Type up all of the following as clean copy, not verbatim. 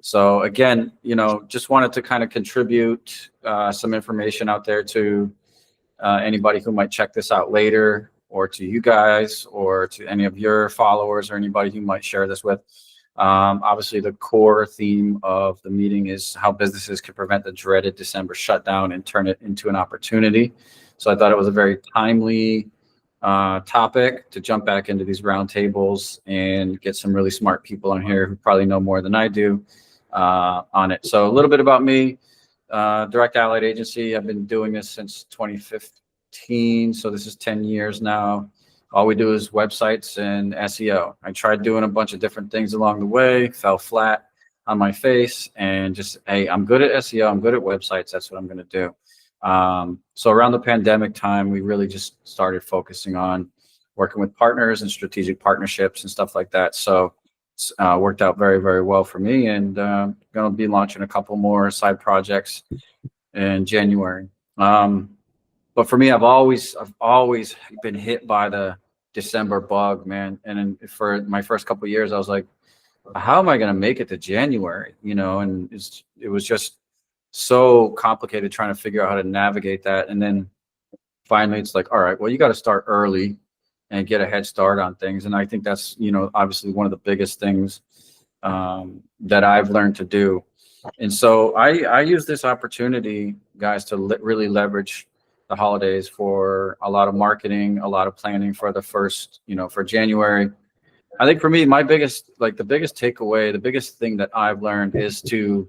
So again, just wanted to kind of contribute some information out there to anybody who might check this out later, or to you guys, or to any of your followers, or anybody who might share this with. Obviously, the core theme of the meeting is how businesses can prevent the dreaded December shutdown and turn it into an opportunity. So I thought it was a very timely topic to jump back into these roundtables and get some really smart people on here who probably know more than I do on it. So a little bit about me. Direct Allied Agency. I've been doing this since 2015, so this is 10 years now. All we do is websites and SEO. I tried doing a bunch of different things along the way, fell flat on my face, and just, hey, I'm good at SEO, I'm good at websites, that's what I'm going to do. So around the pandemic time, we really just started focusing on working with partners and strategic partnerships and stuff like that. So it's worked out very, very well for me, and going to be launching a couple more side projects in January. But for me, I've always been hit by the December bug, man. And for my first couple of years, I was like, how am I going to make it to January? And it was just so complicated trying to figure out how to navigate that. And then finally, it's like, all right, well, you got to start early and get a head start on things. And I think that's, obviously one of the biggest things that I've learned to do. And so I use this opportunity, guys, to really leverage the holidays for a lot of marketing, a lot of planning for the first, for January. I think for me, the biggest takeaway, the biggest thing that I've learned is to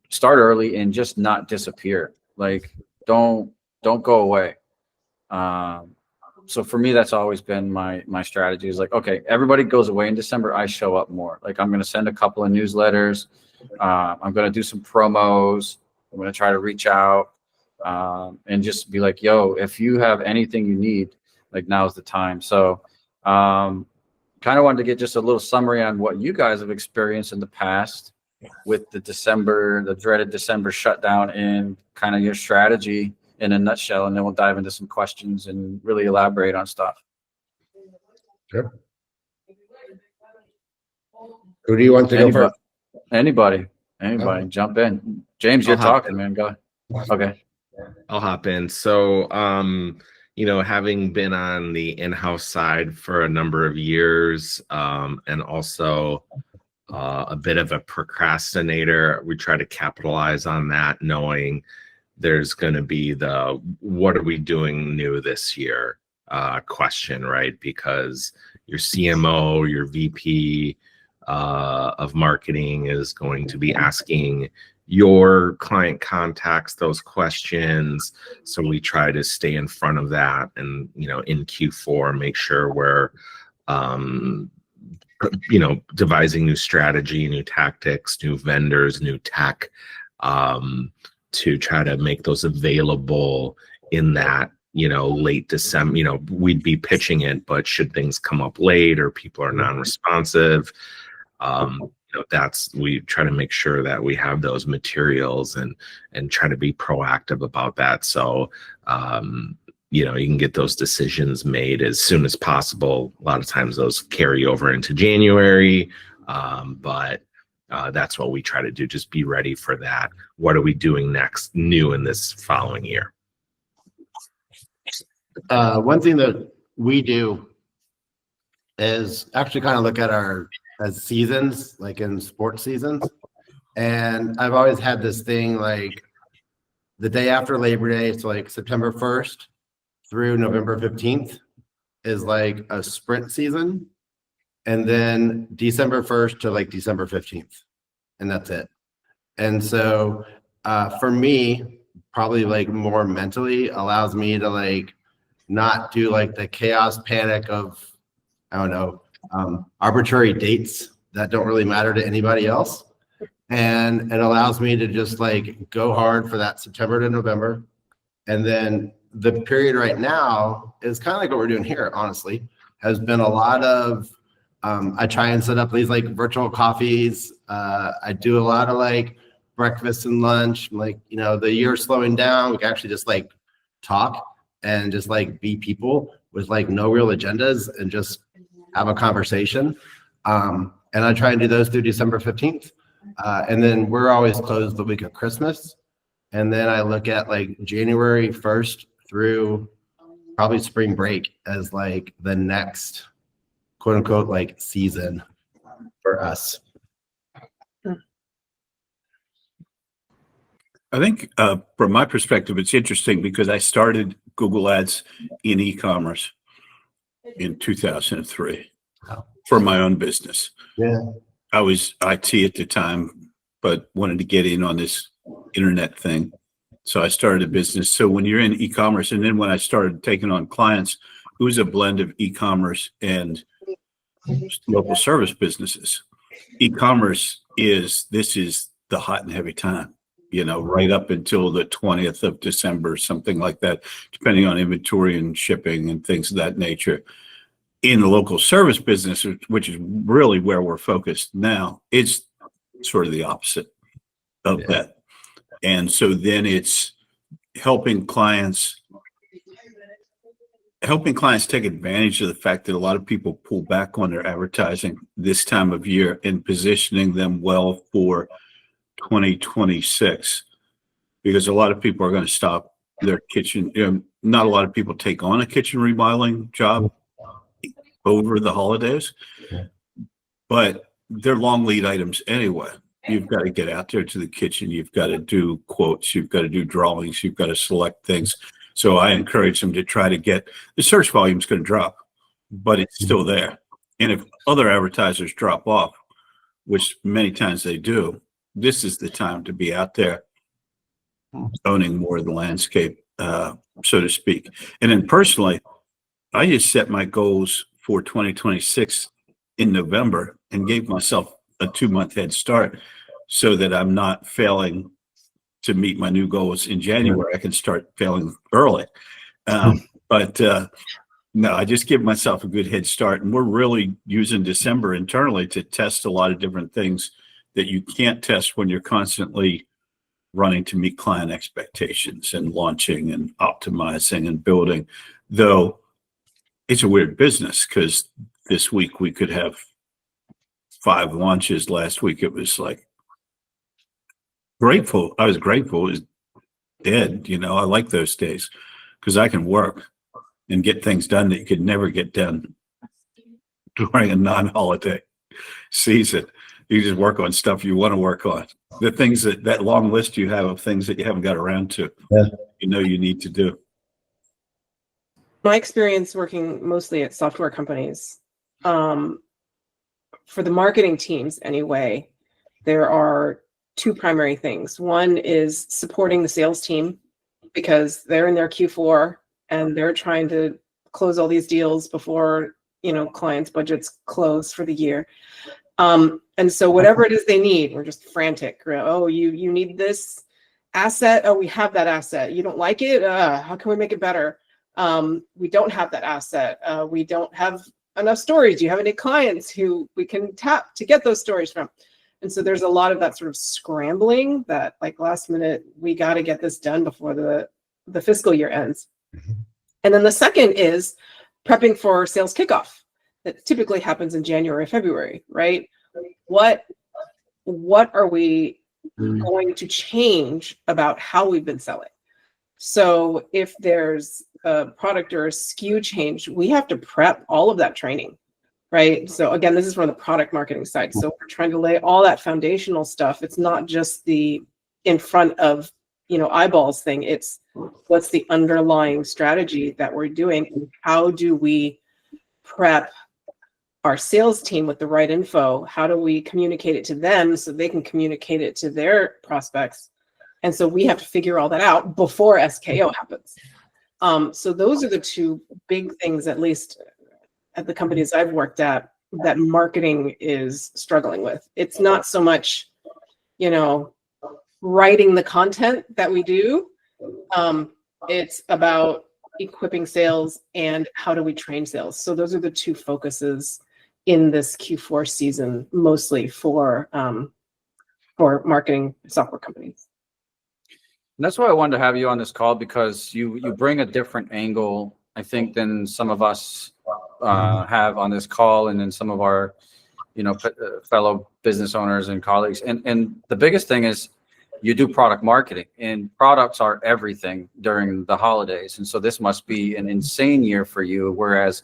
start early and just not disappear. Like, don't go away. So for me, that's always been my strategy, is like, okay, everybody goes away in December, I show up more. Like, I'm going to send a couple of newsletters. I'm going to do some promos. I'm going to try to reach out and just be like, yo, if you have anything you need, like, now's the time. So kind of wanted to get just a little summary on what you guys have experienced in the past with the dreaded December shutdown, and kind of your strategy in a nutshell, and then we'll dive into some questions and really elaborate on stuff. Sure. Who do you want to go first? Anybody, jump in. James, you're talking, man. Go. Okay. I'll hop in. So, having been on the in-house side for a number of years, and also a bit of a procrastinator, we try to capitalize on that, knowing there's going to be the what are we doing new this year question, right? Because your CMO, your VP of marketing is going to be asking your client contacts those questions. So we try to stay in front of that, and, in Q4, make sure we're, devising new strategy, new tactics, new vendors, new tech, to try to make those available in that, late December. We'd be pitching it, but should things come up late or people are non-responsive, we try to make sure that we have those materials and try to be proactive about that. So, you can get those decisions made as soon as possible. A lot of times those carry over into January, but that's what we try to do. Just be ready for that. What are we doing next new in this following year? One thing that we do is actually kind of look at our as seasons, like in sports seasons. And I've always had this thing, like the day after Labor Day, so like September 1st through November 15th is like a sprint season. And then December 1st to like December 15th. And that's it. And so for me, probably like more mentally allows me to like not do like the chaos panic of, I don't know, arbitrary dates that don't really matter to anybody else. And it allows me to just like go hard for that September to November. And then the period right now is kind of like what we're doing here, honestly, has been a lot of, I try and set up these like virtual coffees. I do a lot of like breakfast and lunch. Like, the year's slowing down. We can actually just like talk and just like be people with like no real agendas and just have a conversation. and I try and do those through December 15th. And then we're always closed the week of Christmas. And then I look at like January 1st through probably spring break as like the next quote unquote like season for us. I think from my perspective, it's interesting because I started Google Ads in e-commerce in 2003 for my own business. Yeah. I was IT at the time, but wanted to get in on this internet thing. So I started a business. So when you're in e-commerce, and then when I started taking on clients, it was a blend of e-commerce and local service businesses. E-commerce is the hot and heavy time, right up until the 20th of December, something like that, depending on inventory and shipping and things of that nature. In the local service business, which is really where we're focused now, it's sort of the opposite of that. And so then it's helping clients take advantage of the fact that a lot of people pull back on their advertising this time of year and positioning them well for 2026, because a lot of people are going to stop their kitchen. Not a lot of people take on a kitchen remodeling job over the holidays, but they're long lead items anyway. You've got to get out there to the kitchen. You've got to do quotes. You've got to do drawings. You've got to select things. So I encourage them to try to get the search volume is going to drop, but it's still there. And if other advertisers drop off, which many times they do, this is the time to be out there owning more of the landscape, so to speak. And then personally, I just set my goals for 2026 in November and gave myself a 2-month head start so that I'm not failing to meet my new goals in January. I can start failing early. But no, I just give myself a good head start. And we're really using December internally to test a lot of different things that you can't test when you're constantly running to meet client expectations and launching and optimizing and building. Though it's a weird business because this week we could have 5 launches. Last week it was like grateful. I was grateful. It was dead. I like those days because I can work and get things done that you could never get done during a non-holiday season. You just work on stuff you want to work on. The things that long list you have of things that you haven't got around to, you need to do. My experience working mostly at software companies, for the marketing teams anyway, there are 2 primary things. One is supporting the sales team because they're in their Q4 and they're trying to close all these deals before, clients' budgets close for the year. And so whatever it is they need, we're just frantic. Oh, you need this asset. Oh, we have that asset. You don't like it? How can we make it better? We don't have that asset. We don't have enough stories. Do you have any clients who we can tap to get those stories from? And so there's a lot of that sort of scrambling that like last minute, we got to get this done before the fiscal year ends. Mm-hmm. And then the second is prepping for sales kickoff that typically happens in January, February, right? What are we going to change about how we've been selling? So if there's a product or a SKU change, we have to prep all of that training, right? So again, this is from the product marketing side. So we're trying to lay all that foundational stuff. It's not just the in front of, eyeballs thing. It's what's the underlying strategy that we're doing and how do we prep our sales team with the right info? How do we communicate it to them so they can communicate it to their prospects? And so we have to figure all that out before SKO happens. So those are the 2 big things, at least at the companies I've worked at, that marketing is struggling with. It's not so much, writing the content that we do. It's about equipping sales and how do we train sales. So those are the 2 focuses in this Q4 season, mostly for marketing software companies. And that's why I wanted to have you on this call, because you bring a different angle, I think, than some of us have on this call, and then some of our fellow business owners and colleagues. And the biggest thing is you do product marketing, and products are everything during the holidays. And so this must be an insane year for you. Whereas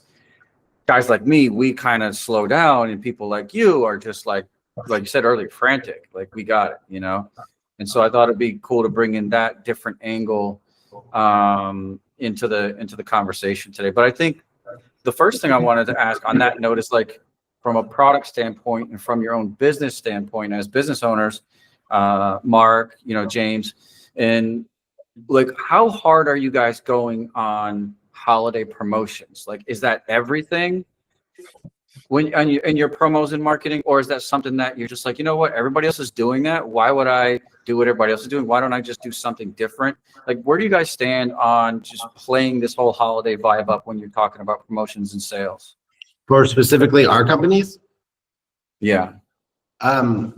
guys like me, we kind of slow down, and people like you are just like you said earlier, frantic, like we got it. And so I thought it'd be cool to bring in that different angle into the conversation today. But I think the first thing I wanted to ask on that note is, like, from a product standpoint and from your own business standpoint as business owners, Mark, James, and like, how hard are you guys going on holiday promotions? Like, is that everything when in your promos and marketing, or is that something that you're just like, you know what, everybody else is doing that, why would I do what everybody else is doing? Why don't I just do something different? Like, where do you guys stand on just playing this whole holiday vibe up when you're talking about promotions and sales? For specifically our companies, Yeah. I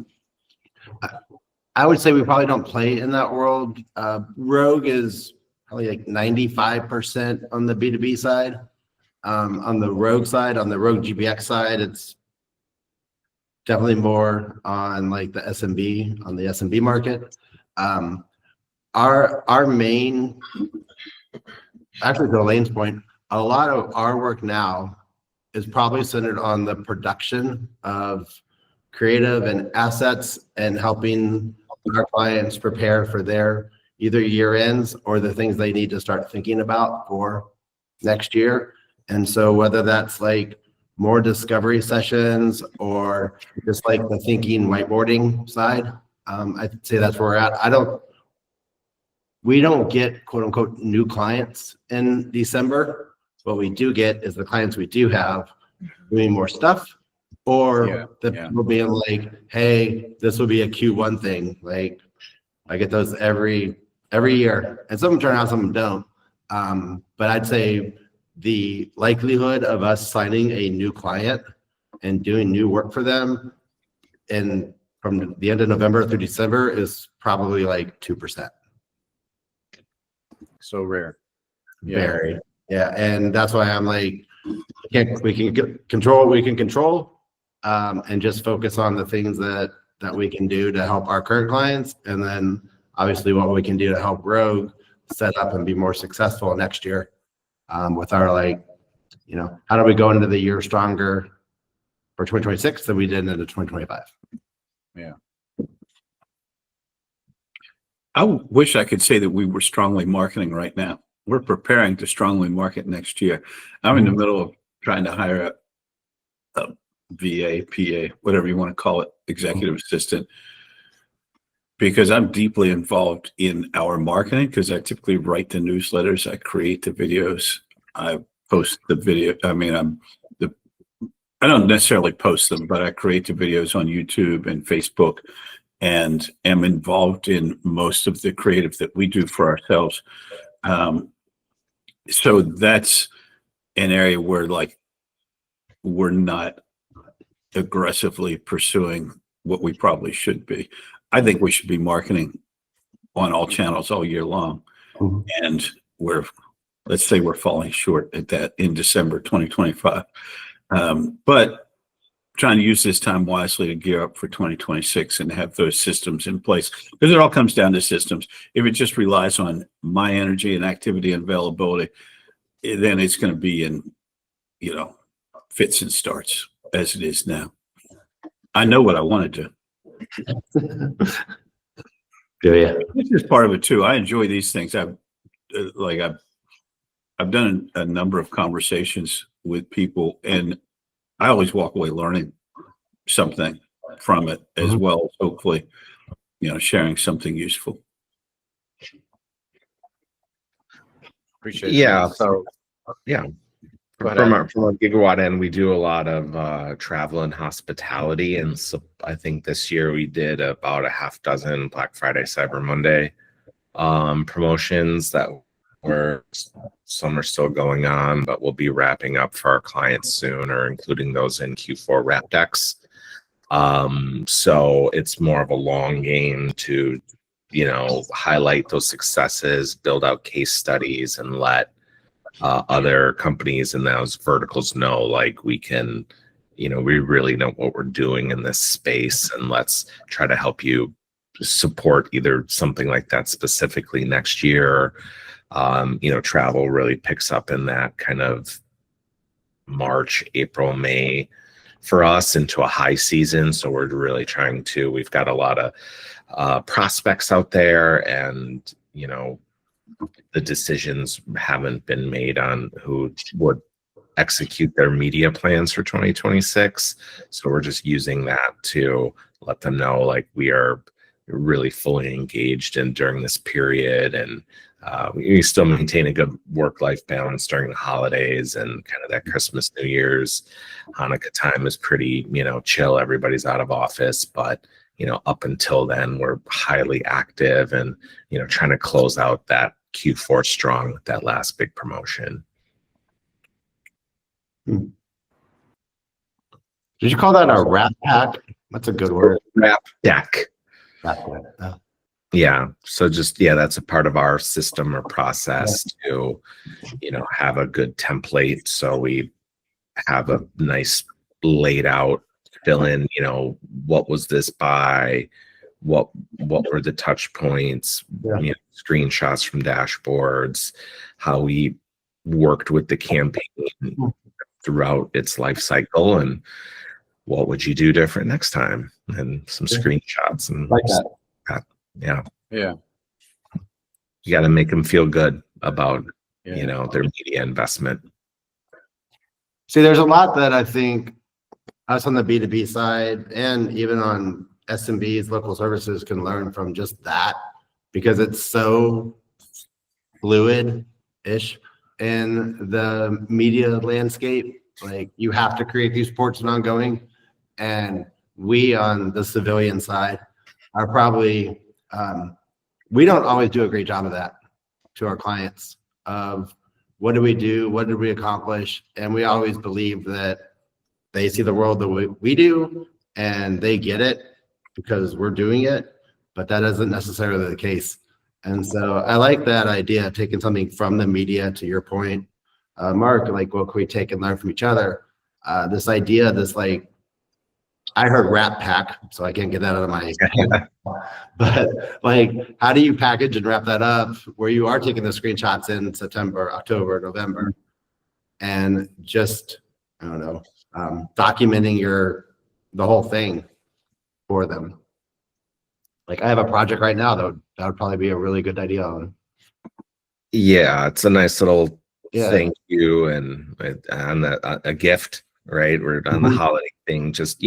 would say we probably don't play in that world. Rogue is probably like 95% on the B2B side. On the Rogue side, on the Rogue GBX side, it's definitely more on like the SMB, on the SMB market. Our main, actually to Elaine's point, a lot of our work now is probably centered on the production of creative and assets and helping our clients prepare for their either year ends or the things they need to start thinking about for next year. And so whether that's like more discovery sessions or just like the thinking whiteboarding side, I'd say that's where we're at. We don't get quote unquote new clients in December. What we do get is the clients we do have doing more stuff, or people being like, hey, this will be a Q1 thing. Like, I get those every year, and some of them turn out, some of them don't. But I'd say the likelihood of us signing a new client and doing new work for them and from the end of November through December is probably like 2%. So rare. Very. Yeah. And that's why I'm like, we can control what we can control, and just focus on the things that we can do to help our current clients. And then obviously what we can do to help Rogue set up and be more successful next year, with our, like, how do we go into the year stronger for 2026 than we did into 2025? Yeah. I wish I could say that we were strongly marketing right now. We're preparing to strongly market next year. I'm in the middle of trying to hire a VA, PA, whatever you want to call it, executive assistant, because I'm deeply involved in our marketing, because I typically write the newsletters, I create the videos, I post the video. I mean, I don't necessarily post them, but I create the videos on YouTube and Facebook, and am involved in most of the creative that we do for ourselves. So that's an area where, like, we're not aggressively pursuing what we probably should be. I think we should be marketing on all channels all year long. And let's say we're falling short at that in December 2025. But trying to use this time wisely to gear up for 2026 and have those systems in place, because it all comes down to systems. If it just relies on my energy and activity and availability, then it's going to be in, fits and starts as it is now. I know what I want to do. Yeah. This is part of it too. I enjoy these things. I've done a number of conversations with people, and I always walk away learning something from it, as well as hopefully, sharing something useful. Appreciate it. Yeah. So, Yeah. But, From a gigawatt end, we do a lot of travel and hospitality, and so I think this year we did about a half dozen Black Friday, Cyber Monday promotions that some are still going on, but we'll be wrapping up for our clients soon, or including those in Q4 wrap decks. So it's more of a long game to, highlight those successes, build out case studies, and let other companies in those verticals know, like, we can, we really know what we're doing in this space, and let's try to help you support either something like that specifically next year. Travel really picks up in that kind of March, April, May for us into a high season. So we're really trying to, we've got a lot of prospects out there, and, the decisions haven't been made on who would execute their media plans for 2026. So we're just using that to let them know, like, we are really fully engaged in during this period, and we still maintain a good work-life balance during the holidays and kind of that Christmas, New Year's, Hanukkah time is pretty, chill. Everybody's out of office, but up until then, we're highly active and, trying to close out that Q4 strong with that last big promotion. Did you call that a wrap pack? That's a good word. Wrap deck. Wrap deck. Oh. Yeah. So that's a part of our system or process to, have a good template. So we have a nice laid out fill in, what was this by, what were the touch points, screenshots from dashboards, how we worked with the campaign throughout its life cycle, and what would you do different next time, and some screenshots and like that. Yeah. You got to make them feel good about their media investment. See, there's a lot that I think us on the B2B side and even on SMBs, local services, can learn from just that, because it's so fluid-ish in the media landscape. Like, you have to create these reports and ongoing, and we on the civilian side are probably we don't always do a great job of that to our clients, of what do we do, what did we accomplish, and we always believe that they see the world the way we do and they get it because we're doing it, but that isn't necessarily the case. And so I like that idea of taking something from the media, to your point, Mark, like, what can we take and learn from each other? This idea, like, I heard wrap pack, so I can't get that out of my head. But, like, how do you package and wrap that up where you are taking the screenshots in September, October, November, and just, I don't know, documenting the whole thing for them? Like, I have a project right now that would probably be a really good idea on. Yeah, it's a nice little thank you, and on a gift, right? We're on the holiday thing. Just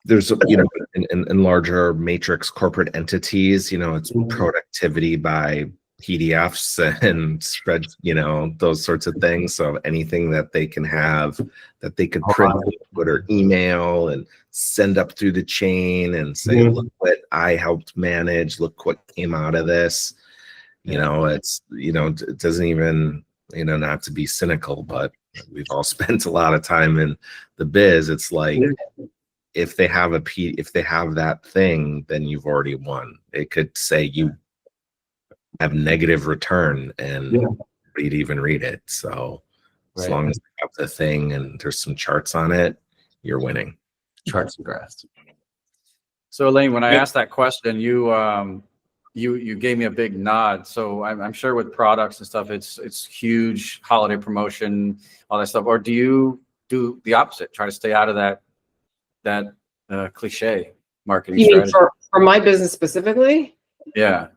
there's in larger matrix corporate entities, it's productivity by PDFs and spread, those sorts of things. So anything that they can have, that they could print or email and send up through the chain and say, look what I helped manage, look what came out of this. It's, it doesn't even, not to be cynical, but we've all spent a lot of time in the biz. It's like, if they have that thing, then you've already won. It could say you have negative return and you'd even read it. So as long as you have the thing and there's some charts on it, you're winning. Charts and graphs. So Elaine, when I asked that question, you gave me a big nod. So I'm sure with products and stuff, it's huge holiday promotion, all that stuff. Or do you do the opposite? Try to stay out of that cliche marketing strategy? Mean for my business specifically? Yeah.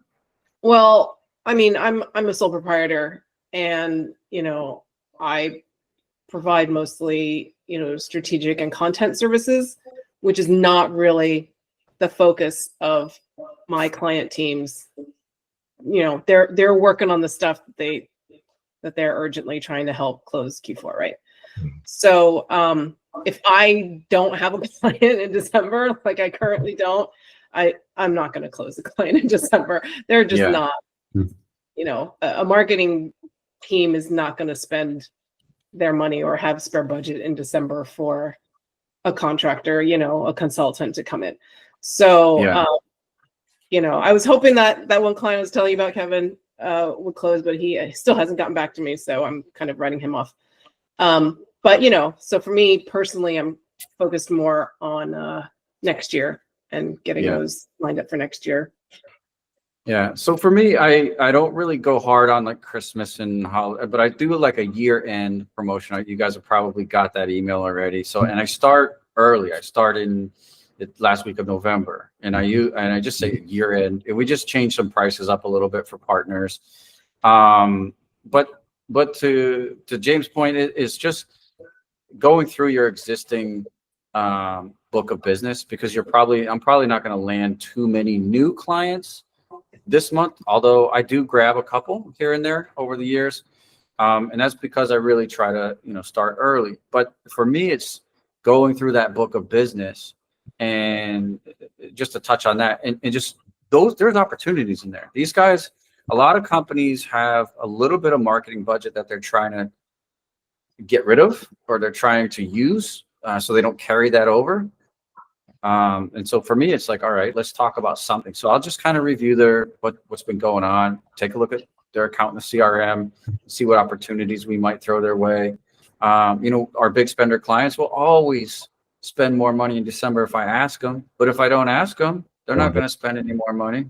Well, I mean, I'm a sole proprietor, and I provide mostly strategic and content services, which is not really the focus of my client teams. They're working on the stuff that they're urgently trying to help close Q4, right? So if I don't have a client in December, like I currently don't, I'm not going to close the client in December. They're just not, a marketing team is not going to spend their money or have spare budget in December for a contractor, a consultant to come in. So, I was hoping that one client I was telling you about, Kevin, would close, but he still hasn't gotten back to me. So I'm kind of writing him off. But, you know, so for me personally, I'm focused more on next year and getting Yeah. those lined up for next year. Yeah. So for me, I don't really go hard on like Christmas and holiday, but I do like a year end promotion. You guys have probably got that email already. So, and I start early. I start in the last week of November, and I just say year end. And we just change some prices up a little bit for partners. But to James' point, it's just going through your existing book of business, because I'm probably not going to land too many new clients this month, although I do grab a couple here and there over the years. And that's because I really try to, start early. But for me, it's going through that book of business, and just to touch on that, and just there's opportunities in there. These guys, a lot of companies have a little bit of marketing budget that they're trying to get rid of, or they're trying to use, so they don't carry that over. And so for me, it's like, all right, let's talk about something. So I'll just kind of review what's been going on, take a look at their account in the CRM, see what opportunities we might throw their way. Our big spender clients will always spend more money in December if I ask them, but if I don't ask them, they're not going to spend any more money.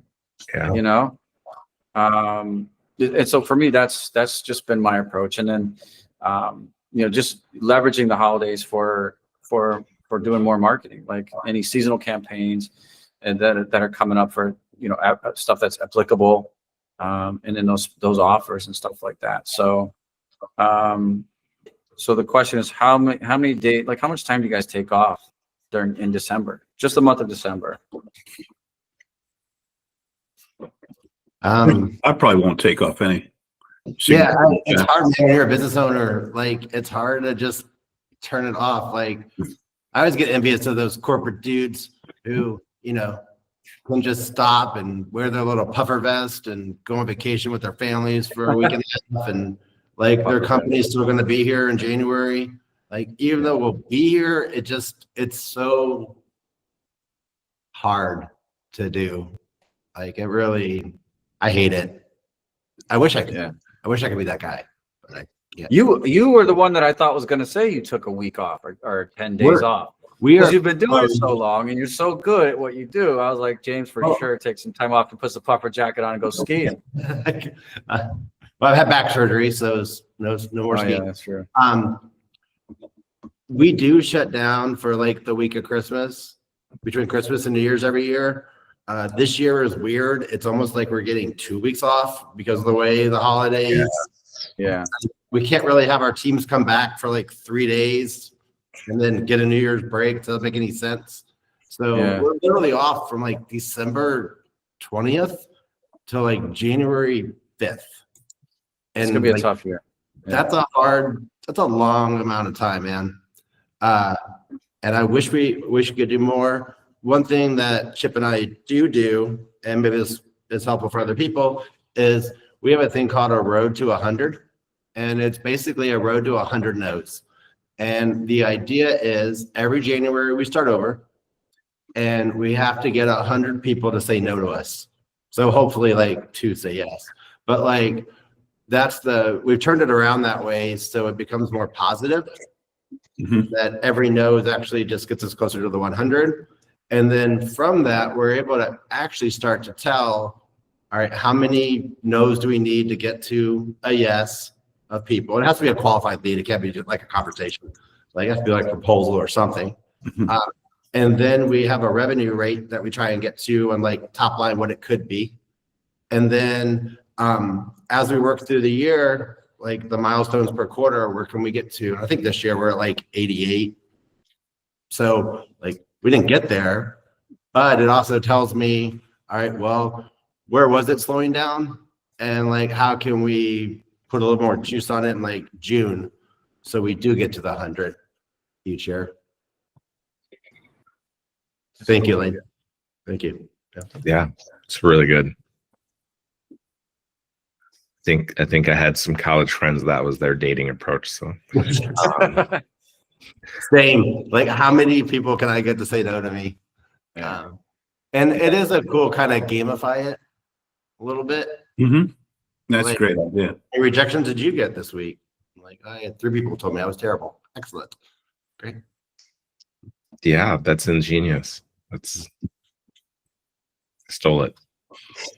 Yeah. And so for me, that's just been my approach. And then, just leveraging the holidays for doing more marketing, like any seasonal campaigns and that are coming up for, stuff that's applicable. And then those offers and stuff like that. So, so the question is how many days, like how much time do you guys take off in December, just the month of December? I probably won't take off any. Yeah, it's hard when you're a business owner. Like, it's hard to just turn it off. Like, I always get envious of those corporate dudes who, can just stop and wear their little puffer vest and go on vacation with their families for a week and a half, and like their company's still going to be here in January. Like, even though we'll be here, it's so hard to do. Like, I hate it. I wish I could. Yeah. I wish I could be that guy. But I can't. You were the one that I thought was going to say you took a week off or 10 days off. Because you've been doing it so long and you're so good at what you do. I was like, James, for sure, take some time off and put the puffer jacket on and go skiing. Well, I've had back surgery, so it's no more skiing. Yeah, that's true. We do shut down for like the week of Christmas, between Christmas and New Year's every year. This year is weird. It's almost like we're getting 2 weeks off because of the way the holidays. Yeah. We can't really have our teams come back for like 3 days and then get a New Year's break. It doesn't make any sense. So we're literally off from like December 20th to like January 5th. And It's gonna be a tough year. Yeah. That's a long amount of time, man. And I wish we could do more. One thing that Chip and I do, and maybe this is helpful for other people, is we have a thing called a road to 100. And it's basically a road to 100 no's. And the idea is every January we start over, and we have to get 100 people to say no to us. So hopefully like 2 say yes. But like we've turned it around that way so it becomes more positive. Mhm. That every no is actually just gets us closer to the 100. And then from that, we're able to actually start to tell, all right, how many no's do we need to get to a yes of people? It has to be a qualified lead. It can't be just like a conversation. Like, it has to be like a proposal or something. Mhm. And then we have a revenue rate that we try and get to, and like top line what it could be. And then as we work through the year, like the milestones per quarter, where can we get to? I think this year we're at like 88. So like we didn't get there, but it also tells me, all right, well, where was it slowing down? And like, how can we put a little more juice on it in like June so we do get to the 100 each year? Thank you, Elaine. Thank you. Yeah, it's really good. I think I had some college friends that was their dating approach. So Same. Like, how many people can I get to say no to me? And it is a cool kind of gamify it a little bit. Mhm. That's Like, a great idea. How many rejections did you get this week? I'm like, I had 3 people told me I was terrible. Excellent. Great. Yeah, that's ingenious. Stole it.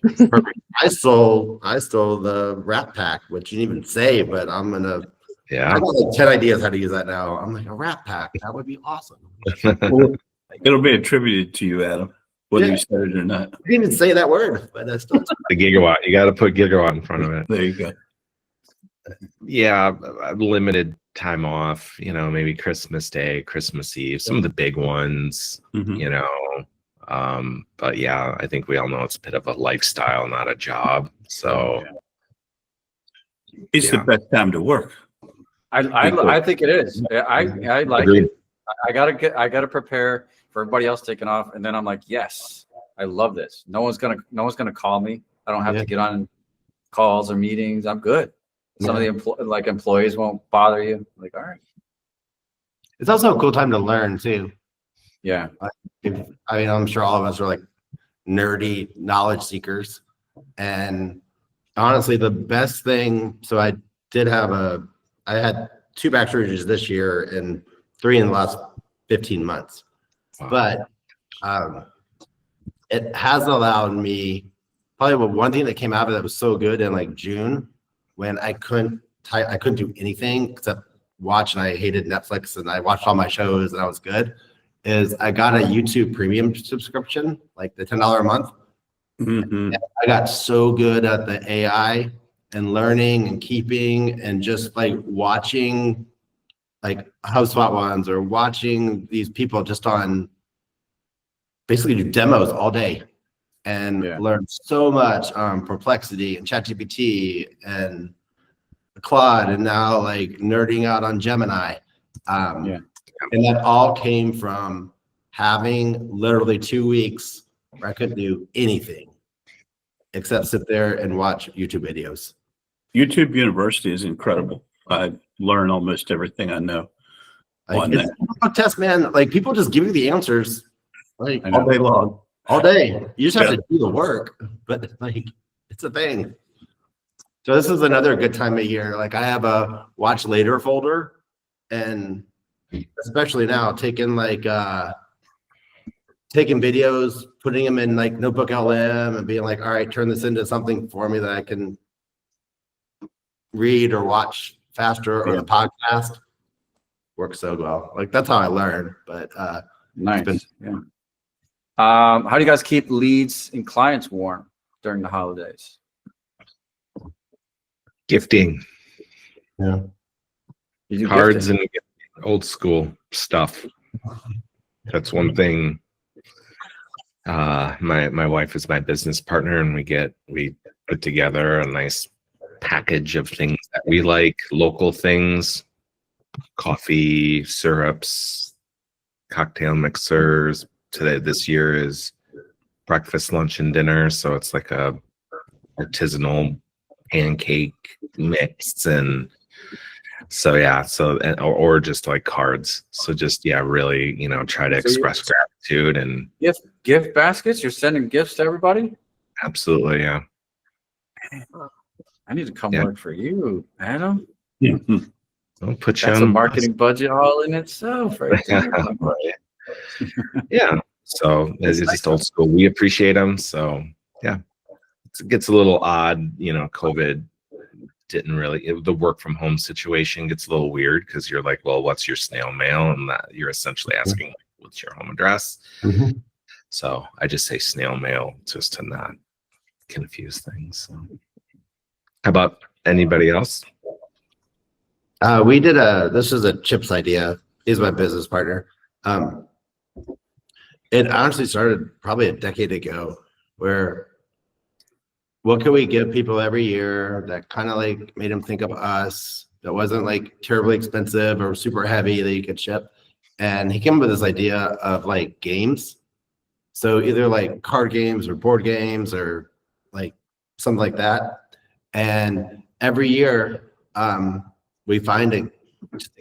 Perfect. I stole the Rat Pack, which you didn't even say, but I Yeah. got like 10 ideas how to use that now. I'm like, a Rat Pack, that would be awesome. Well, it'll be attributed to you, Adam, whether Yeah. you said it or not. I didn't even say that word, but I still The gigawatt. You got to put gigawatt in front of it. There you go. Yeah, limited time off, maybe Christmas Day, Christmas Eve, some of the big ones, Mhm. But yeah, I think we all know it's a bit of a lifestyle, not a job. So It's the Yeah. best time to work. I think it is. I like Agreed. it. I gotta prepare for everybody else taking off, and then I'm like, yes, I love this. No one's gonna call me. I don't have Yeah. to get on calls or meetings. I'm good. Some Yeah. of the employees won't bother you. Like, all right, It's also a cool time to learn too. yeah, I mean, I'm sure all of us are like nerdy knowledge seekers. And honestly, the best thing, so I had 2 back surgeries this year and 3 in the last 15 months. Wow. But it has allowed me, probably one thing that came out of it that was so good in like June, when I couldn't do anything except watch, and I hated Netflix, and I watched all my shows and I was good, is I got a YouTube premium subscription, like the $10 a month. Mhm. I got so good at the AI and learning and keeping and just like watching like HubSpot ones or watching these people just on basically do demos all day and Yeah. learn so much on Perplexity and ChatGPT and Claude, and now like nerding out on Gemini. Yeah. And that all came from having literally 2 weeks where I couldn't do anything except sit there and watch YouTube videos. YouTube University is incredible. I learn almost everything I know Like, on it's that a test, man. Like, people just give you the answers like I know. all day long. all day. You just have Yeah. to do the work, but like, it's a thing. So this is another good time of year. Like, I have a watch later folder, and especially now taking videos, putting them in like Notebook LM and being like, all right, turn this into something for me that I can read or watch faster, or Yeah. the podcast works so well. Like, that's how I learn. But Nice. been- Yeah. How do you guys keep leads and clients warm during the holidays? Gifting, You do cards, gifting. and old school stuff. That's one thing. My wife is my business partner, and we put together a nice package of things that we like, local things, coffee, syrups, cocktail mixers. This year is breakfast, lunch, and dinner, so it's like a artisanal pancake mix, and so yeah, or just like cards. So just really, try to So you- express gratitude, and Gift baskets. You're sending gifts to everybody. absolutely, yeah. I need to come Yeah. work for you, Adam. Mhm. I'll put you That's a on marketing budget all in itself, right there. Right. Yeah. So it's It's just old school. We appreciate them. So yeah, it gets a little odd. COVID didn't really. The work from home situation gets a little weird because you're like, well, what's your snail mail? And that you're essentially asking, what's your home address? Mhm. So I just say snail mail just to not confuse things. So. How about anybody else? This is a Chip's idea. He's my business partner. It honestly started probably a decade ago, where what can we give people every year that kind of like made them think of us, that wasn't like terribly expensive or super heavy that you could ship. And he came up with this idea of like games. So either like card games or board games or like something like that. And every year, we find a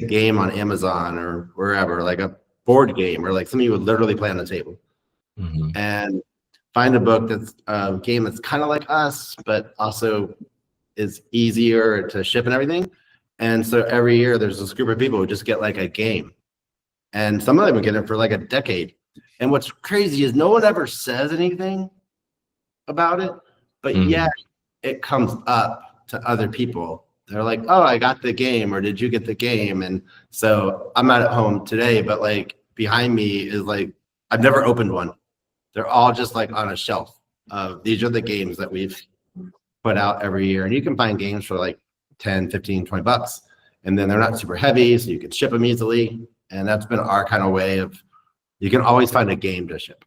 game on Amazon or wherever, like a board game or like something you would literally play on the table, Mhm. and find a book that's a game that's kind of like us, but also is easier to ship and everything. And so every year there's this group of people who just get like a game. And some of them get it for like a decade. And what's crazy is no one ever says anything about it, but yet it comes up to other people. They're like, oh, I got the game, or did you get the game? And so I'm not at home today, but like behind me is like, I've never opened one. They're all just like on a shelf. These are the games that we've put out every year. And you can find games for like 10, 15, 20 bucks. And then they're not super heavy, so you can ship them easily. And that's been our kind of way of, you can always find a game to ship.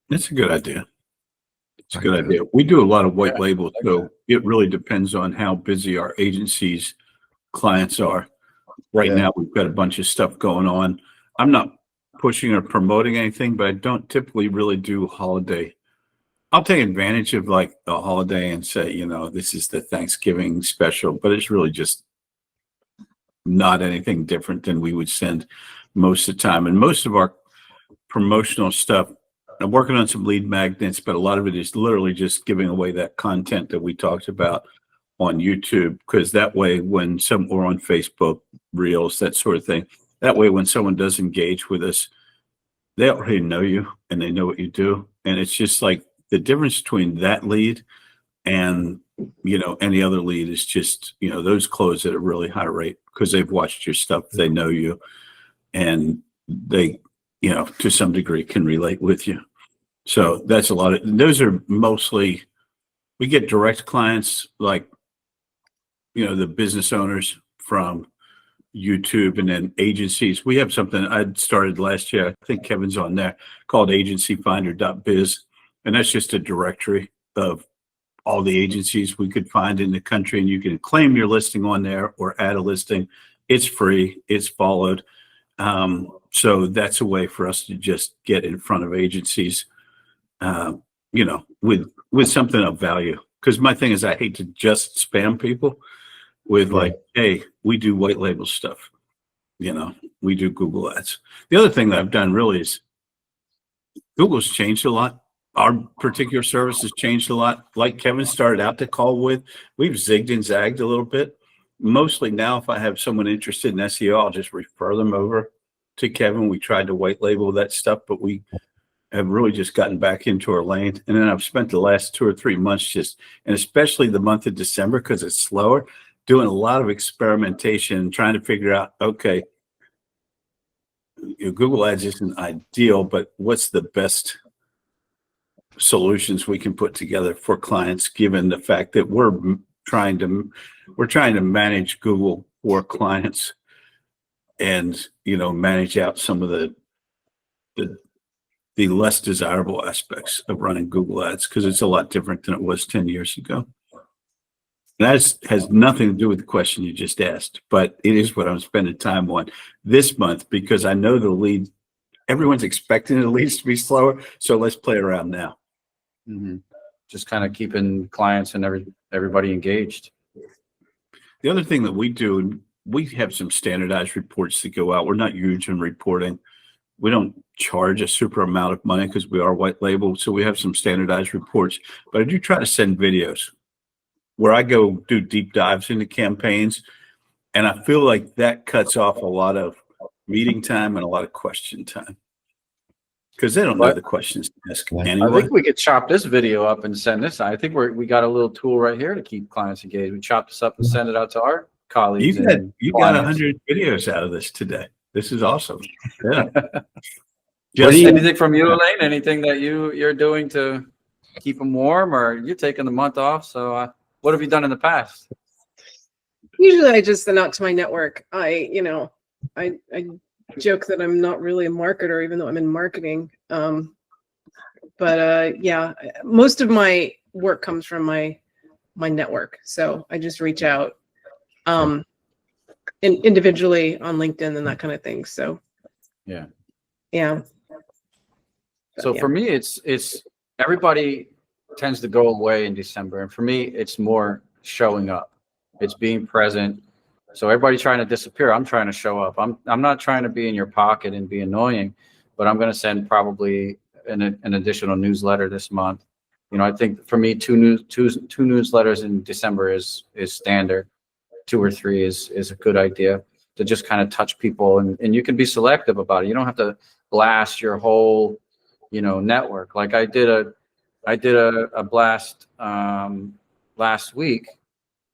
That's a good idea. It's a good idea. We do a lot of white label, so it really depends on how busy our agency's clients are. Right now, we've got a bunch of stuff going on. I'm not pushing or promoting anything, but I don't typically really do holiday. I'll take advantage of like the holiday and say, you know, this is the Thanksgiving special, but it's really just not anything different than we would send most of the time. And most of our promotional stuff, I'm working on some lead magnets, but a lot of it is literally just giving away that content that we talked about on YouTube, because that way when or on Facebook, Reels, that sort of thing, that way when someone does engage with us, they already know you and they know what you do. And it's just like the difference between that lead and, you know, any other lead is just, you know, those close at a really high rate because they've watched your stuff, they know you, and they, you know, to some degree can relate with you. So that's a lot of, those are mostly, we get direct clients like, you know, the business owners from YouTube, and then agencies. We have something I'd started last year, I think Kevin's on there, called agencyfinder.biz. And that's just a directory of all the agencies we could find in the country. And you can claim your listing on there or add a listing. It's free, it's followed. So that's a way for us to just get in front of agencies, you know, with something of value. Because my thing is, I hate to just spam people with like, hey, we do white label stuff. You know, we do Google ads. The other thing that I've done really is Google's changed a lot. Our particular service has changed a lot. Like Kevin started out the call with, we've zigged and zagged a little bit. Mostly now, if I have someone interested in SEO, I'll just refer them over to Kevin. We tried to white label that stuff, but we have really just gotten back into our lane. And then I've spent the last 2 or 3 months just, and especially the month of December, because it's slower, doing a lot of experimentation, trying to figure out, okay, you know, Google Ads isn't ideal, but what's the best solutions we can put together for clients, given the fact that we're trying to manage Google for clients and, you know, manage out some of the less desirable aspects of running Google Ads, because it's a lot different than it was 10 years ago. That has nothing to do with the question you just asked, but it is what I'm spending time on this month, because I know the lead, everyone's expecting the leads to be slower. So let's play around now. Mm-hmm. Just kind of keeping clients and everybody engaged. The other thing that we do, we have some standardized reports that go out. We're not huge in reporting. We don't charge a super amount of money because we are white label. So we have some standardized reports, but I do try to send videos where I go do deep dives into campaigns. And I feel like that cuts off a lot of meeting time and a lot of question time, because they don't know the questions to ask anyway. I think we could chop this video up and send this. I think we got a little tool right here to keep clients engaged. We chop this up and send it out to our colleagues. You got 100 videos out of this today. This is awesome. Yeah. Just anything from you, Elaine? Anything that you're doing to keep them warm, or you're taking the month off? So what have you done in the past? Usually I just send out to my network. I joke that I'm not really a marketer, even though I'm in marketing. But yeah, most of my work comes from my network. So I just reach out individually on LinkedIn and that kind of thing. So yeah. So for me, it's everybody tends to go away in December, and for me, it's more showing up. It's being present. So everybody trying to disappear, I'm trying to show up. I'm not trying to be in your pocket and be annoying, but I'm going to send probably an additional newsletter this month. You know, I think for me, two newsletters in December is standard. 2 or 3 is a good idea to just kind of touch people, and you can be selective about it. You don't have to blast your whole, you know, network. Like I did a blast last week.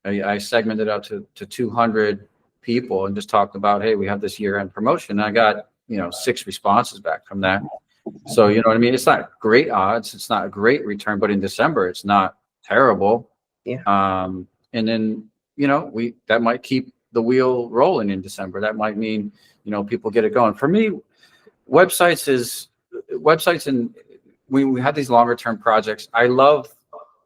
I segmented out to 200 people and just talked about, hey, we have this year-end promotion. And I got, you know, 6 responses back from that. So, you know what I mean? It's not great odds. It's not a great return, but in December, it's not terrible. Yeah. And then, you know, that might keep the wheel rolling in December. That might mean, you know, people get it going. For me, websites, and when we have these longer term projects, I love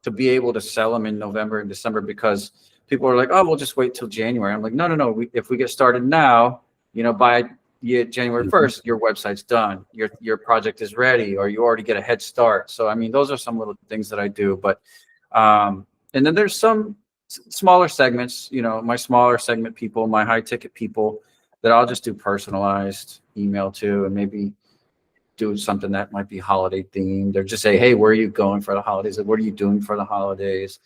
to be able to sell them in November and December, because people are like, oh, we'll just wait till January. I'm like, no. If we get started now, you know, by January 1st, your website's done, your project is ready, or you already get a head start. So, I mean, those are some little things that I do, but, and then there's some smaller segments, you know, my smaller segment people, my high ticket people that I'll just do personalized email to, and maybe do something that might be holiday themed, or just say, hey, where are you going for the holidays? What are you doing for the holidays?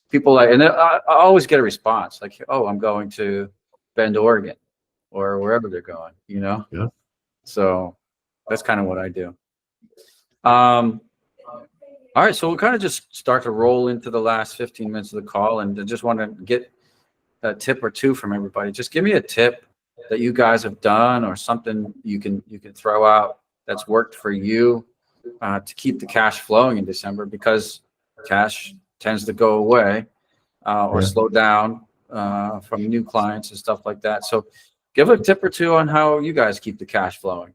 People like, and I always get a response like, oh, I'm going to Bend, Oregon, or wherever they're going, you know? Yeah. So that's kind of what I do. All right, so we'll kind of just start to roll into the last 15 minutes of the call, and I just want to get a tip or two from everybody. Just give me a tip that you guys have done, or something you can throw out that's worked for you to keep the cash flowing in December, because cash tends to go away or slow down from new clients and stuff like that. So give a tip or two on how you guys keep the cash flowing.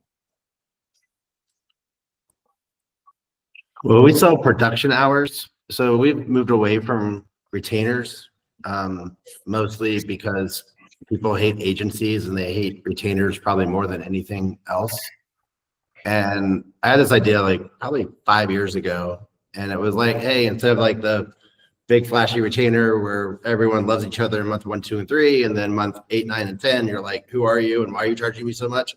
Well, we sell production hours, so we've moved away from retainers, mostly because people hate agencies and they hate retainers probably more than anything else. And I had this idea like probably 5 years ago, and it was like, hey, instead of like the big flashy retainer where everyone loves each other in month 1, 2, and 3, and then month 8, 9, and 10, you're like, who are you and why are you charging me so much?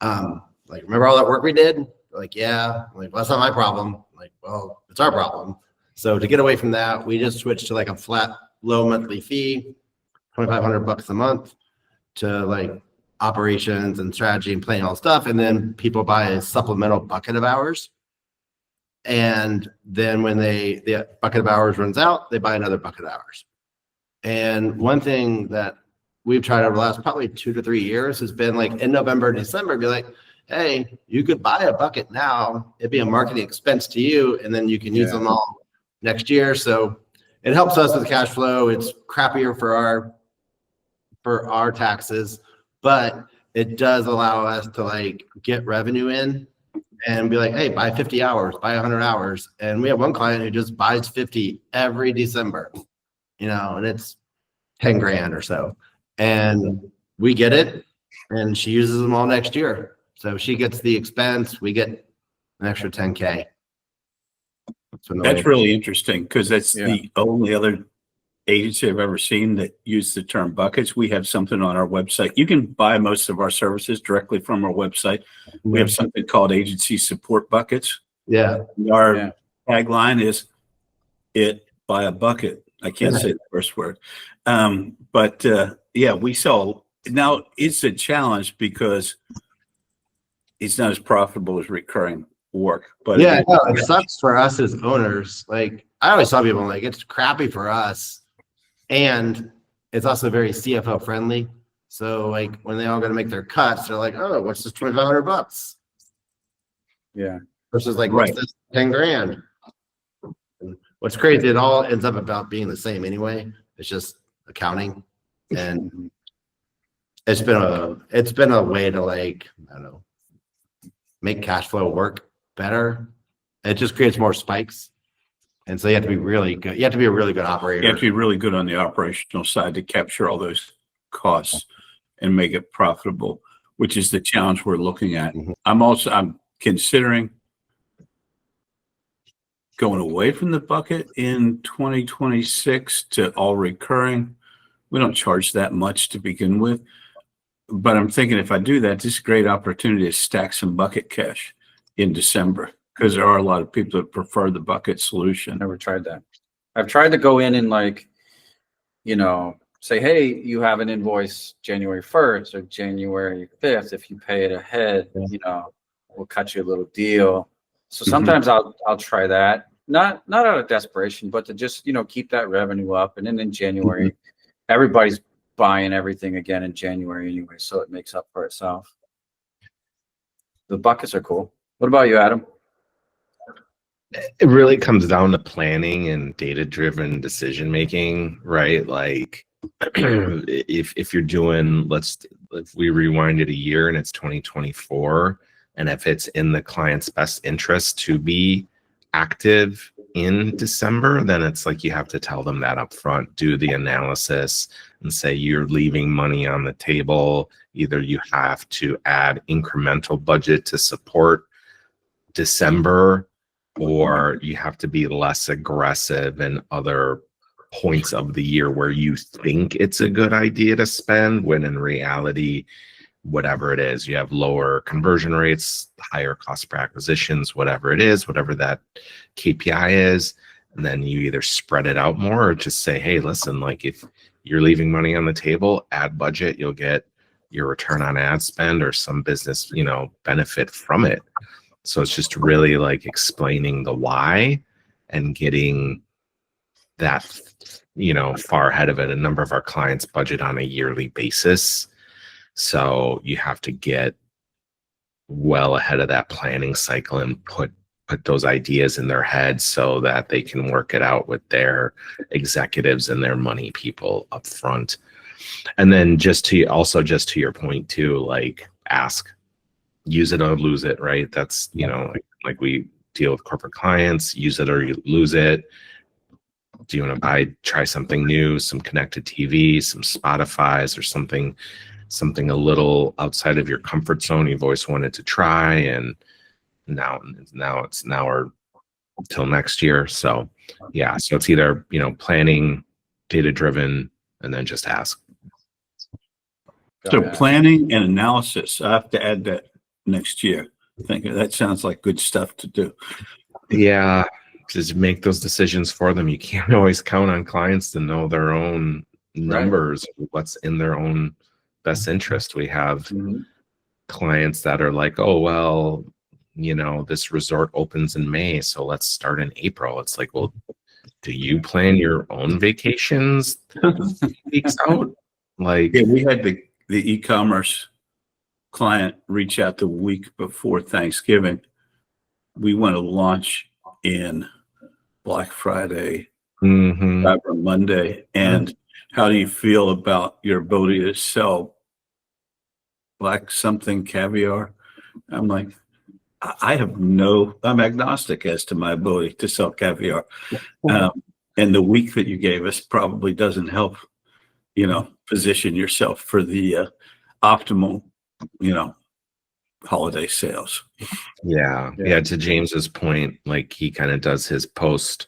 Like, remember all that work we did? Like, yeah. I'm like, well, that's not my problem. I'm like, well, it's our problem. So to get away from that, we just switched to like a flat, low monthly fee, $2,500 a month, to like operations and strategy and planning all stuff. And then people buy a supplemental bucket of hours. And then when the bucket of hours runs out, they buy another bucket of hours. And one thing that we've tried over the last probably 2 to 3 years has been like in November and December, be like, hey, you could buy a bucket now. It'd be a marketing expense to you, and then you can use them all next year. So it helps us with cash flow. It's crappier for our taxes, but it does allow us to like get revenue in and be like, hey, buy 50 hours, buy 100 hours. And we have one client who just buys 50 every December, you know, and it's 10 grand or so. And we get it, and she uses them all next year. So she gets the expense, we get an extra 10K. That's really interesting, because that's the only other agency I've ever seen that used the term buckets. We have something on our website. You can buy most of our services directly from our website. We have something called agency support buckets. Yeah. Our tagline is buy a bucket. I can't say the first word. But we sell. Now it's a challenge because it's not as profitable as recurring work. But it sucks for us as owners. Like, I always tell people, like, it's crappy for us, and it's also very CFO friendly. So like when they all got to make their cuts, they're like, oh, what's this $2,500? Yeah. Versus like, what's this 10 grand? And what's crazy, it all ends up about being the same anyway. It's just accounting, and it's been a way to, like, I don't know, make cash flow work better. It just creates more spikes. And so you have to be really good. You have to be a really good operator. You have to be really good on the operational side to capture all those costs and make it profitable, which is the challenge we're looking at. I'm considering going away from the bucket in 2026 to all recurring. We don't charge that much to begin with, but I'm thinking if I do that, this is a great opportunity to stack some bucket cash in December. Because there are a lot of people that prefer the bucket solution. Never tried that. I've tried to go in and like, say, hey, you have an invoice January 1st or January 5th. If you pay it ahead, we'll cut you a little deal. So sometimes I'll try that. Not out of desperation, but to just, keep that revenue up. And then in January, everybody's buying everything again in January anyway. So it makes up for itself. The buckets are cool. What about you, Adam? It really comes down to planning and data-driven decision making, right? Like if you're doing, if we rewind it a year and it's 2024, and if it's in the client's best interest to be active in December, then it's like you have to tell them that up front, do the analysis and say you're leaving money on the table. Either you have to add incremental budget to support December, or you have to be less aggressive in other points of the year where you think it's a good idea to spend, when in reality, whatever it is, you have lower conversion rates, higher cost per acquisitions, whatever it is, whatever that KPI is. And then you either spread it out more or just say, hey, listen, like if you're leaving money on the table, add budget, you'll get your return on ad spend or some business, benefit from it. So it's just really like explaining the why and getting that, far ahead of it. A number of our clients budget on a yearly basis. So you have to get well ahead of that planning cycle and put those ideas in their head so that they can work it out with their executives and their money people up front. And then just to your point too, like ask, use it or lose it, right? That's, like we deal with corporate clients, use it or you lose it. Do you want to try something new, some connected TV, some Spotify's or something a little outside of your comfort zone you've always wanted to try, and now it's now or till next year. So yeah, so it's either, planning, data driven, and then just ask. So planning and analysis, I have to add that next year. I think that sounds like good stuff to do. Yeah, just make those decisions for them. You can't always count on clients to know their own numbers, what's in their own best interest. We have clients that are like, oh, well, this resort opens in May, so let's start in April. It's like, well, do you plan your own vacations weeks out? Like, yeah, we had the e-commerce client reach out the week before Thanksgiving. We want to launch in Black Friday, Cyber Monday. And how do you feel about your ability to sell black something caviar? I'm like, I'm agnostic as to my ability to sell caviar. And the week that you gave us probably doesn't help, position yourself for the optimal, holiday sales. Yeah. To James's point, like he kind of does his post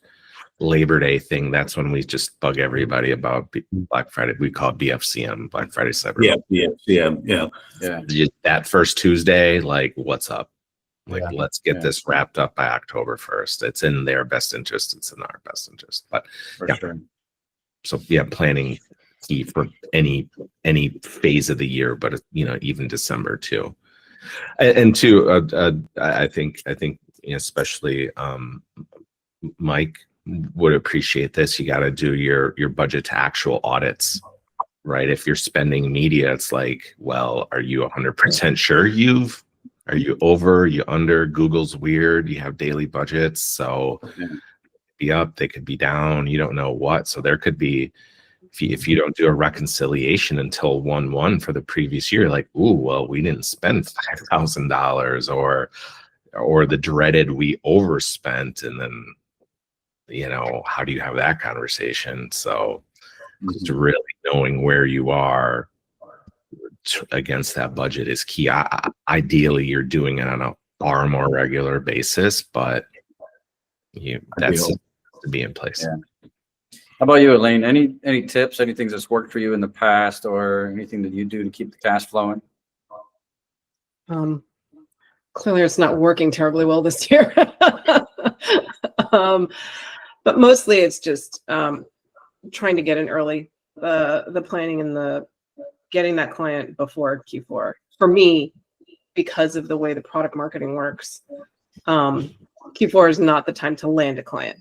Labor Day thing. That's when we just bug everybody about Black Friday. We call it BFCM, Black Friday Cyber. Yeah. That first Tuesday, like, what's up? Like, let's get this wrapped up by October 1st. It's in their best interest. It's in our best interest. But Sure. So planning key for any phase of the year, but even December too. And two, I think especially Mike would appreciate this. You got to do your budget to actual audits, right? If you're spending media, it's like, well, are you 100% sure are you over, are you under? Google's weird. You have daily budgets, so be up, they could be down. You don't know what. So there could be, if you don't do a reconciliation until 1/1 for the previous year, like, ooh, well, we didn't spend $5,000, or the dreaded we overspent, and then how do you have that conversation? So just really knowing where you are against that budget is key. Ideally, you're doing it on a far more regular basis, but that's to be in place. How about you, Elaine? Any tips, anything that's worked for you in the past, or anything that you do to keep the cash flowing? clearly it's not working terribly well this year. But mostly it's just trying to get in early, the planning and the getting that client before Q4. For me, because of the way the product marketing works, Q4 is not the time to land a client.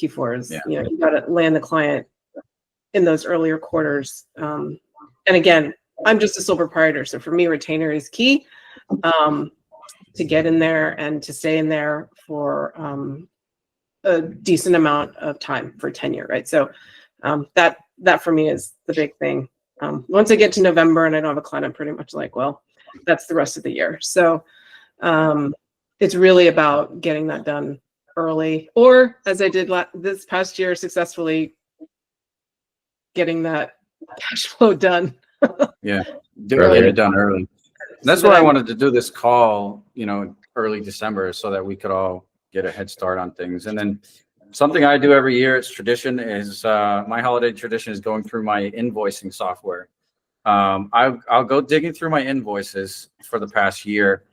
Q4 is, you got to land the client in those earlier quarters. And again, I'm just a sole proprietor. So for me, retainer is key to get in there and to stay in there for a decent amount of time for tenure, right? So that for me is the big thing. Once I get to November and I don't have a client, I'm pretty much like, well, that's the rest of the year. So it's really about getting that done early, or as I did this past year successfully, getting that cash flow done. Yeah, get it done early. That's why I wanted to do this call, early December, so that we could all get a head start on things. And then something I do every year, it's tradition, is my holiday tradition is going through my invoicing software. I'll go digging through my invoices for the past year,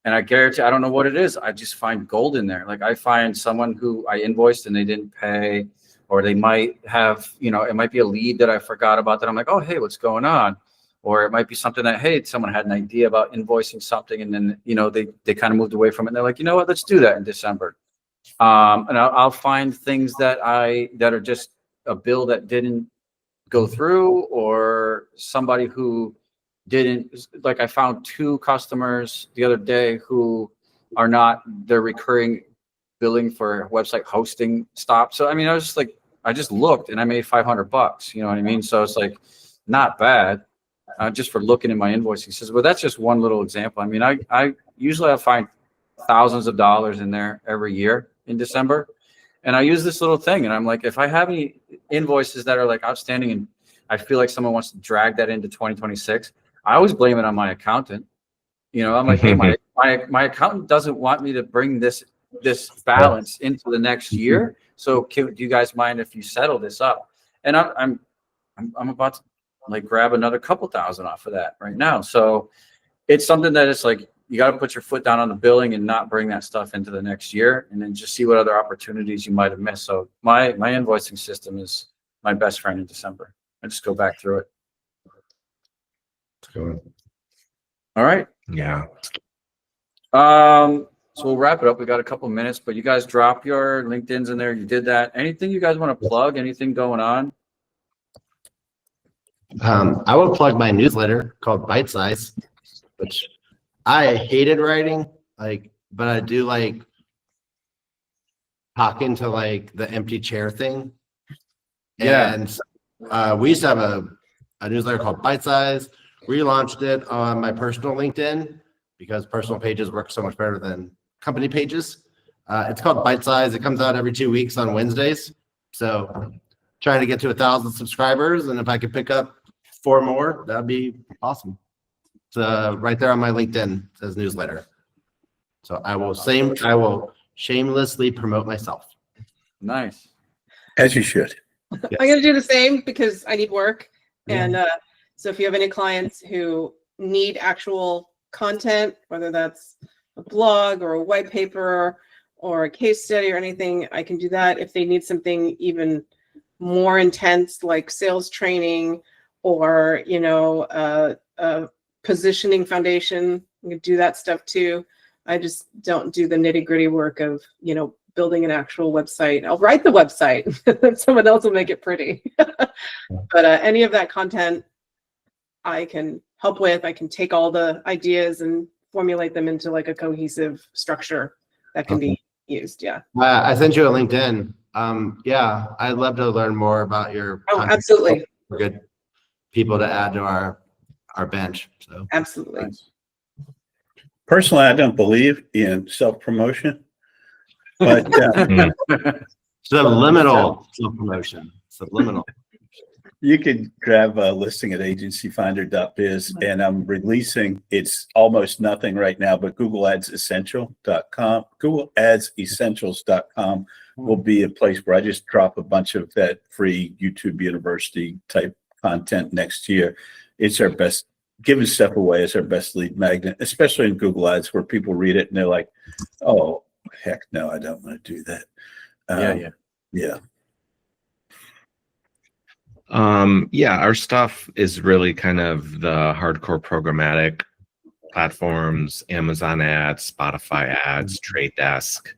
and I guarantee, I don't know what it is, I just find gold in there. Like I find someone who I invoiced and they didn't pay, or they might have, it might be a lead that I forgot about that I'm like, oh, hey, what's going on? Or it might be something that, hey, someone had an idea about invoicing something, and then, they kind of moved away from it. And they're like, you know what, let's do that in December. And I'll find things that are just a bill that didn't go through, or somebody who didn't, like I found 2 customers the other day who are not, their recurring billing for website hosting stopped. So, I mean, I just looked and I made $500, you know what I mean? So it's like, not bad. Just for looking at my invoicing. He says, well, that's just one little example. I mean, I usually find thousands of dollars in there every year in December. And I use this little thing, and I'm like, if I have any invoices that are like outstanding and I feel like someone wants to drag that into 2026, I always blame it on my accountant. I'm like, hey, my accountant doesn't want me to bring this balance into the next year. So do you guys mind if you settle this up? And I'm about to like grab another couple thousand off of that right now. So it's something that it's like, you got to put your foot down on the billing and not bring that stuff into the next year, and then just see what other opportunities you might have missed. So my invoicing system is my best friend in December. I just go back through it. Good. All right. Yeah. So we'll wrap it up. We got a couple minutes, but you guys drop your LinkedIn's in there. You did that. Anything you guys want to plug? Anything going on? I will plug my newsletter called Bite Size, which I hated writing, but I do like talking to like the empty chair thing. Yeah. And we used to have a newsletter called Bite Size. Relaunched it on my personal LinkedIn because personal pages work so much better than company pages. It's called Bite Size. It comes out every 2 weeks on Wednesdays. So trying to get to 1,000 subscribers, and if I could pick up 4 more, that'd be awesome. It's right there on my LinkedIn, says newsletter. So I will shamelessly promote myself. Nice. As you should. Yes. I'm going to do the same because I need work. Yeah. And so if you have any clients who need actual content, whether that's a blog or a white paper or a case study or anything, I can do that. If they need something even more intense, like sales training or, a positioning foundation, we can do that stuff too. I just don't do the nitty gritty work of, building an actual website. I'll write the website. Someone else will make it pretty. But any of that content I can help with. I can take all the ideas and formulate them into like a cohesive structure that can be used. Yeah. I sent you a LinkedIn. Yeah, I'd love to learn more about your content. Absolutely. Good people to add to our bench. So Absolutely. Personally, I don't believe in self-promotion, but subliminal self-promotion. Subliminal. you can grab a listing at agencyfinder.biz, and I'm releasing, it's almost nothing right now, but Google Ads Essential.com, Google Ads Essentials.com will be a place where I just drop a bunch of that free YouTube University type content next year. It's our best giving stuff away is our best lead magnet, especially in Google Ads where people read it and they're like, oh, heck no, I don't want to do that. Yeah. Yeah, our stuff is really kind of the hardcore programmatic platforms, Amazon ads, Spotify ads, Trade Desk.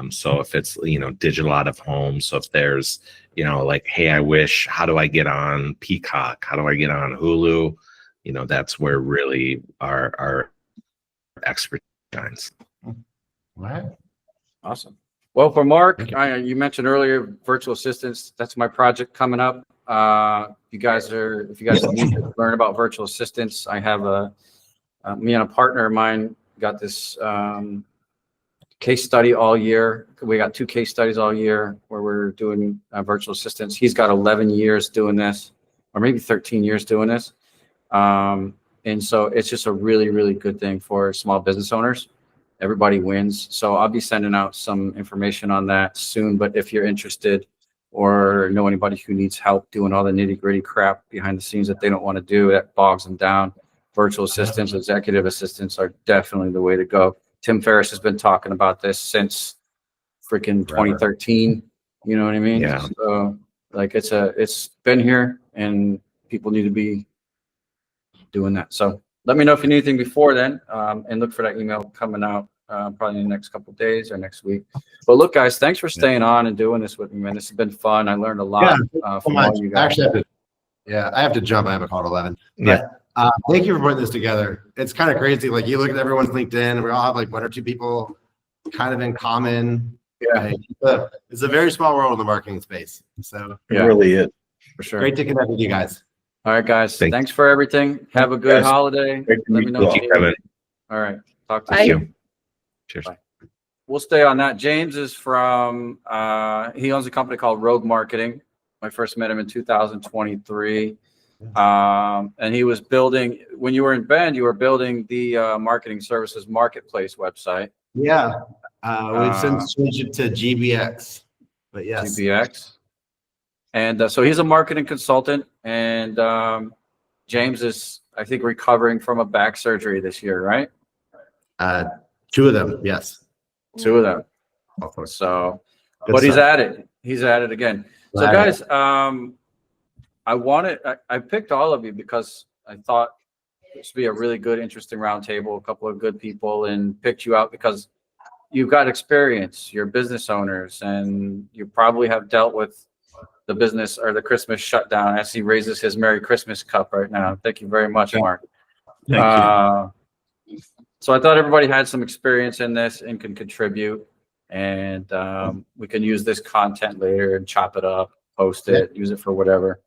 So if it's, digital out of home, so if there's, like, hey, how do I get on Peacock? How do I get on Hulu? That's where really our expertise shines. All right. Awesome. Well, for Mark, you mentioned earlier virtual assistants. That's my project coming up. If you guys need to learn about virtual assistants, I have me and a partner of mine got this case study all year. We got 2 case studies all year where we're doing virtual assistants. He's got 11 years doing this, or maybe 13 years doing this. And so it's just a really, really good thing for small business owners. Everybody wins. So I'll be sending out some information on that soon. But if you're interested or know anybody who needs help doing all the nitty gritty crap behind the scenes that they don't want to do, that bogs them down, virtual assistants, executive assistants are definitely the way to go. Tim Ferriss has been talking about this since freaking 2013. You know what I mean? Yeah. So like it's been here and people need to be doing that. So let me know if you need anything before then, and look for that email coming out probably in the next couple of days or next week. But look, guys, thanks for staying on and doing this with me, man. This has been fun. I learned a lot from all you guys. I have to jump. I have a call at 11. Yeah. But, thank you for putting this together. It's kind of crazy. Like, you look at everyone's LinkedIn, and we all have like 1 or 2 people kind of in common. Yeah. Like, it's a very small world in the marketing space. So It really is. For sure. great to connect with you guys. All right, guys. Thanks. Thanks for everything. Have a good Yes. holiday. Great to Let meet me know. you if all. you need anything. All right. Talk to Bye. you. Cheers. Bye. We'll stay on that. James is from, he owns a company called Rogue Marketing. I first met him in 2023. And he was building, when you were in Bend, you were building the marketing services marketplace website. Yeah. We've since changed it to GBX. But yes. GBX. And so he's a marketing consultant, and James is, I think, recovering from a back surgery this year, right? 2 of them. Yes. 2 of them. So, but he's at it. He's at it again. So, guys, I picked all of you because I thought this would be a really good, interesting roundtable, a couple of good people, and picked you out because you've got experience. You're business owners, and you probably have dealt with the business or the Christmas shutdown as he raises his Merry Christmas cup right now. Thank you very much, Mark. Thank you. So I thought everybody had some experience in this and can contribute, and we can use this content later and chop it up, post it, use it for whatever.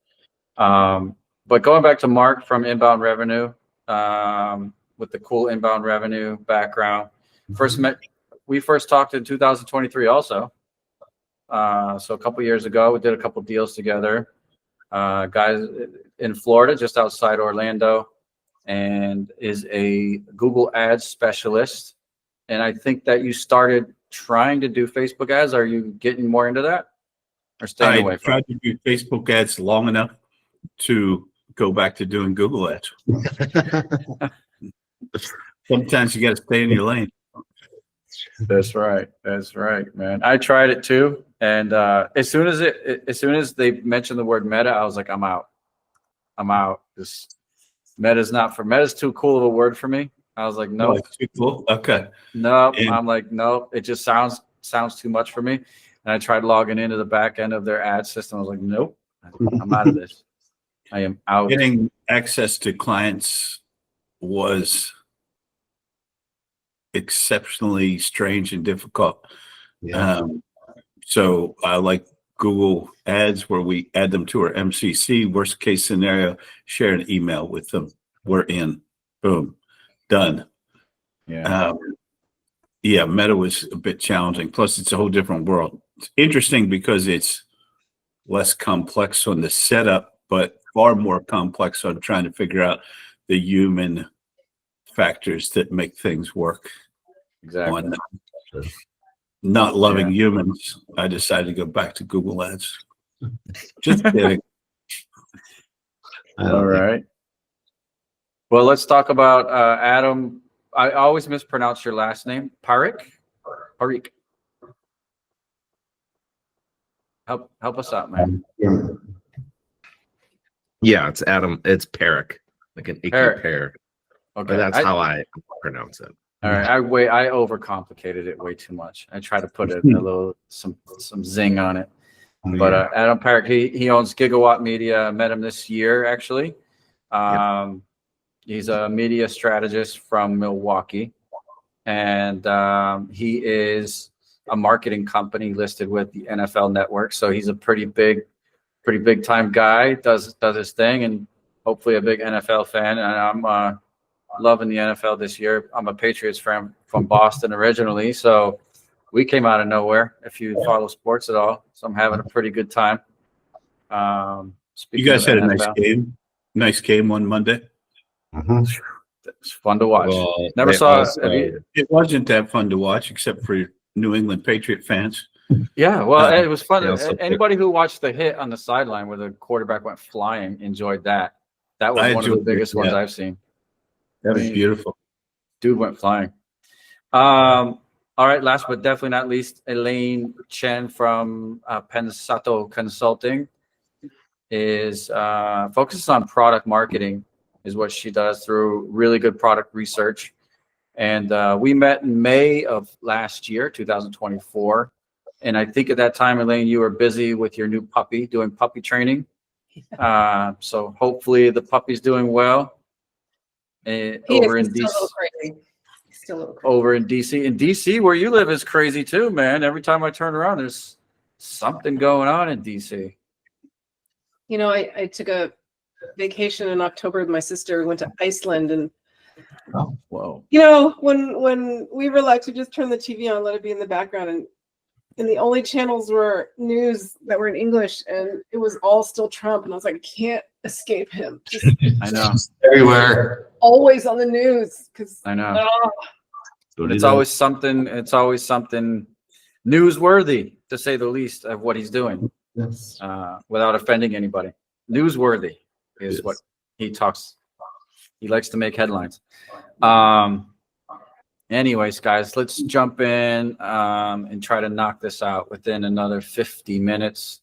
But going back to Mark from Inbound Revenue, with the cool inbound revenue background, we first talked in 2023 also. So a couple years ago, we did a couple deals together. Guys in Florida, just outside Orlando, and is a Google Ads specialist. And I think that you started trying to do Facebook ads. Are you getting more into that, or staying away I from tried to do Facebook ads long enough to go back to doing Google ads. Sometimes you got to stay in your lane. That's right. That's right, man. I tried it too, and as soon as they mentioned the word Meta, I was like, I'm out. This Meta's too cool of a word for me. I was like, no, Oh, it's too cool. Okay. no. And- I'm like, no. It just sounds too much for me. And I tried logging into the back end of their ad system. I was like, nope, I'm out of this. I am out. Getting access to clients was exceptionally strange and difficult. Yeah. So I like Google Ads where we add them to our MCC. Worst case scenario, share an email with them. We're in. Boom. Done. Yeah. Yeah, Meta was a bit challenging. Plus, it's a whole different world. It's interesting because it's less complex on the setup, but far more complex on trying to figure out the human factors that make things work. Exactly. On not loving humans, I decided to go back to Google Ads. Just kidding. All right. Well, let's talk about Adam. I always mispronounce your last name. Parikh? Parikh. Help us out, man. Yeah, it's Adam. It's Parikh, like an icky Parikh. pear. Okay. But that's how I pronounce it. All right. I overcomplicated it way too much. I tried to put a little some zing on it. But Adam Parikh, he owns Gigawatt Media. I met him this year, actually. He's a media strategist from Milwaukee, and he is a marketing company listed with the NFL Network. So he's a pretty big time guy. Does his thing, and hopefully a big NFL fan. And I'm loving the NFL this year. I'm a Patriots fan from Boston originally, so we came out of nowhere. If you follow sports at all, so I'm having a pretty good time. You guys had a nice NFL, game. Nice game on Monday. it's fun to watch. Well, Never they saw also- It wasn't that fun to watch, except for New England Patriot fans. Yeah, well, it was fun. they also- Anybody who watched the hit on the sideline where the quarterback went flying enjoyed that. That was I one of the enjoyed it, biggest ones yeah. I've seen. That was beautiful. Dude went flying. All right, last but definitely not least, Elaine Chen from Pensato Consulting is focuses on product marketing, is what she does through really good product research. And we met in May of last year, 2024. And I think at that time, Elaine, you were busy with your new puppy, doing puppy training. So hopefully the puppy's doing well. Over in DC. Still a little crazy. Over in DC. In DC, where you live, is crazy too, man. Every time I turn around, there's something going on in DC. You know, I took a vacation in October with my sister. We went to Iceland, and Whoa. you know, when we relaxed, we just turned the TV on, let it be in the background, and the only channels were news that were in English, and it was all still Trump. And I was like, I can't escape him. Just I know. Everywhere. always on the news, because I know. So It's always something newsworthy, to say the least, of what he's doing, Yes. without offending anybody. Newsworthy is Yes. what he talks. He likes to make headlines. Anyways, guys, let's jump in and try to knock this out within another 50 minutes.